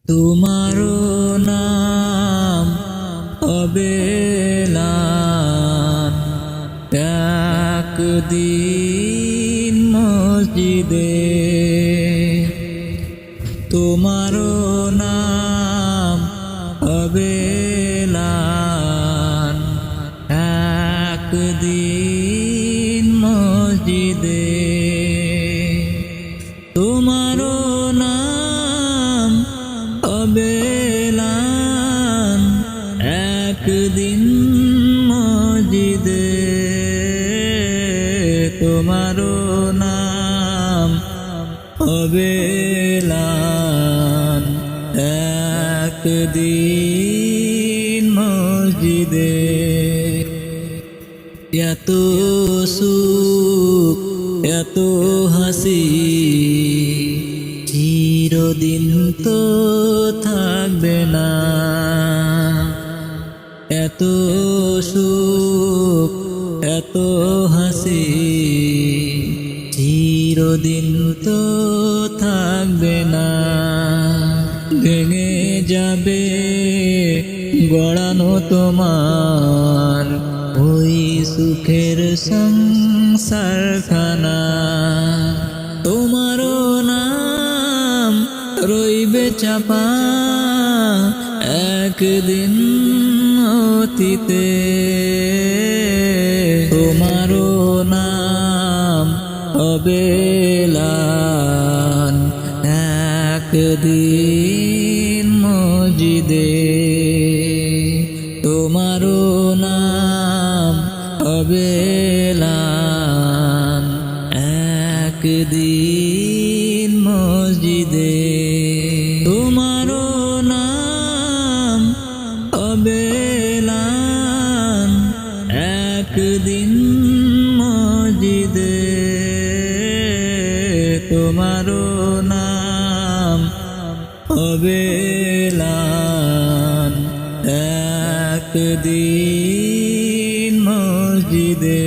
তোমারো নাম হবে এলান একদিন মসজিদে। তোমারো নাম হবে এলান একদিন মসজিদে। তোমারো নাম হবে এলান একদিন মসজিদে। তোমারো নাম হবে এলান একদিন মসজিদে। এত সুখ এত হাসি চিরদিন তো থাকবে না। এত সুখ এত হাসি চিরদিন তো থাকবে না। ভেঙে যাবে গড়ানো তোমার ওই সুখের সংসারখানা। তোমারও নাম রইবে চাপা একদিন অতীতে। তোমারও নাম হবে এলান একদিন মসজিদে। তোমারও নাম হবে এলান একদিন মসজিদে। তোমারও নাম হবে এলান একদিন মসজিদে। তোমারও নাম হবে এলান একদিন মসজিদে।